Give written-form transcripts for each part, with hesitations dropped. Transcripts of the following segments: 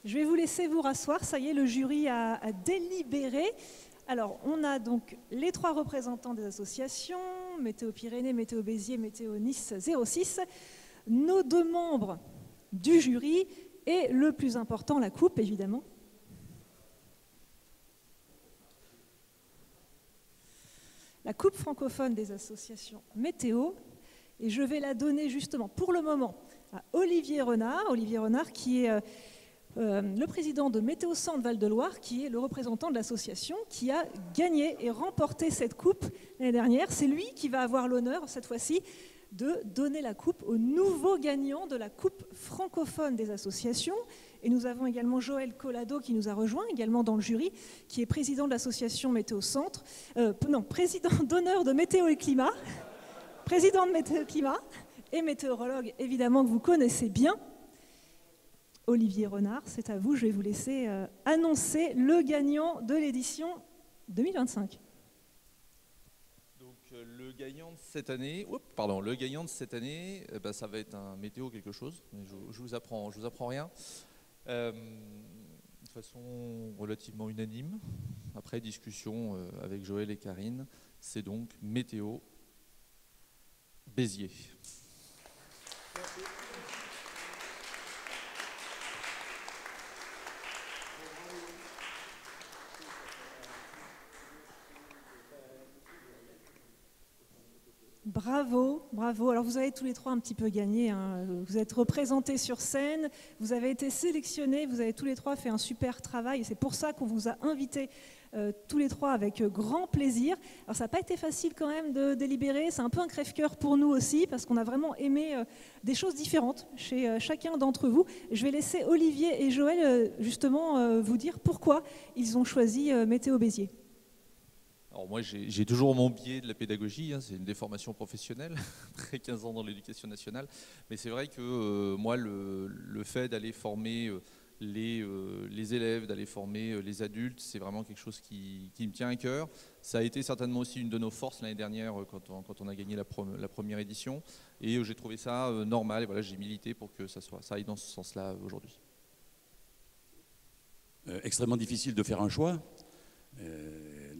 Je vais vous laisser vous rasseoir. Ça y est, le jury a délibéré. Alors, on a donc les 3 représentants des associations, Météo Pyrénées, Météo Béziers, Météo Nice 06, nos 2 membres du jury et le plus important, la coupe, évidemment. La coupe francophone des associations météo. Et je vais la donner justement pour le moment à Olivier Renard. Olivier Renard qui est le président de Météo Centre Val-de-Loire, qui est le représentant de l'association qui a gagné et remporté cette coupe l'année dernière. C'est lui qui va avoir l'honneur cette fois-ci de donner la coupe au nouveau gagnant de la coupe francophone des associations. Et nous avons également Joël Collado qui nous a rejoint également dans le jury, qui est président de l'association Météo Centre, président d'honneur de Météo et Climat, président de Météo Climat et météorologue évidemment que vous connaissez bien. Olivier Renard, c'est à vous, je vais vous laisser annoncer le gagnant de l'édition 2025. Donc le gagnant de cette année, ça va être un météo quelque chose, mais je vous apprends rien. De façon relativement unanime, après discussion avec Joël et Karine, c'est donc Météo Béziers. Bravo, bravo. Alors vous avez tous les 3 un petit peu gagné, hein. Vous êtes représentés sur scène, vous avez été sélectionnés, vous avez tous les 3 fait un super travail et c'est pour ça qu'on vous a invités tous les 3 avec grand plaisir. Alors ça n'a pas été facile quand même de délibérer, c'est un peu un crève-cœur pour nous aussi parce qu'on a vraiment aimé des choses différentes chez chacun d'entre vous. Je vais laisser Olivier et Joël justement vous dire pourquoi ils ont choisi Météo Béziers. Alors moi j'ai toujours mon biais de la pédagogie, hein, c'est une déformation professionnelle, après 15 ans dans l'éducation nationale, mais c'est vrai que moi le fait d'aller former les élèves, d'aller former les adultes, c'est vraiment quelque chose qui me tient à cœur. Ça a été certainement aussi une de nos forces l'année dernière quand on a gagné la première édition, et j'ai trouvé ça normal, et voilà, j'ai milité pour que ça aille dans ce sens-là aujourd'hui. Extrêmement difficile de faire un choix.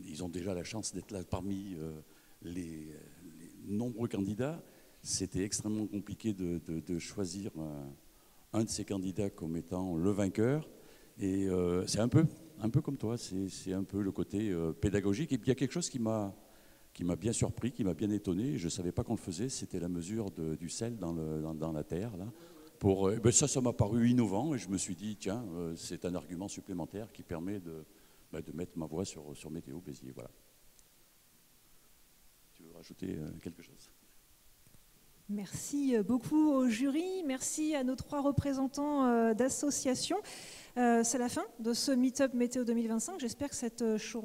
Ils ont déjà la chance d'être là parmi les nombreux candidats. C'était extrêmement compliqué de choisir un de ces candidats comme étant le vainqueur. Et c'est un peu comme toi, c'est un peu le côté pédagogique. Et puis il y a quelque chose qui m'a bien surpris, qui m'a bien étonné. Je ne savais pas qu'on le faisait, c'était la mesure du sel dans la terre. Là. Ça m'a paru innovant et je me suis dit, tiens, c'est un argument supplémentaire qui permet de mettre ma voix sur Météo Béziers. Voilà. Tu veux rajouter quelque chose ? Merci beaucoup au jury, merci à nos 3 représentants d'associations. C'est la fin de ce Meetup Météo 2025. J'espère que cette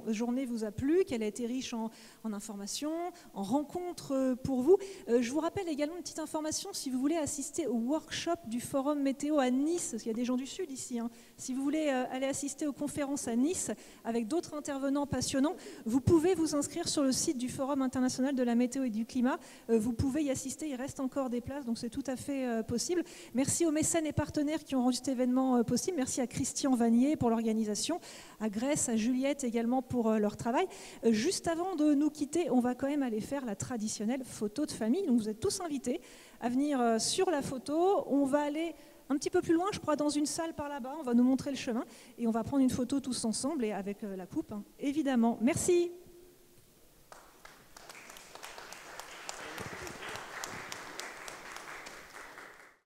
journée vous a plu, qu'elle a été riche en informations, en rencontres pour vous. Je vous rappelle également une petite information, si vous voulez assister au workshop du Forum Météo à Nice, parce qu'il y a des gens du Sud ici, hein. Si vous voulez aller assister aux conférences à Nice avec d'autres intervenants passionnants, vous pouvez vous inscrire sur le site du Forum international de la météo et du climat. Vous pouvez y assister, il reste encore des places, donc c'est tout à fait possible. Merci aux mécènes et partenaires qui ont rendu cet événement possible. Merci à Christian Vanier pour l'organisation, à Grèce, à Juliette également pour leur travail. Juste avant de nous quitter, on va quand même aller faire la traditionnelle photo de famille. Donc vous êtes tous invités à venir sur la photo. On va aller un petit peu plus loin, je crois, dans une salle par là-bas. On va nous montrer le chemin et on va prendre une photo tous ensemble et avec la coupe, hein, évidemment. Merci.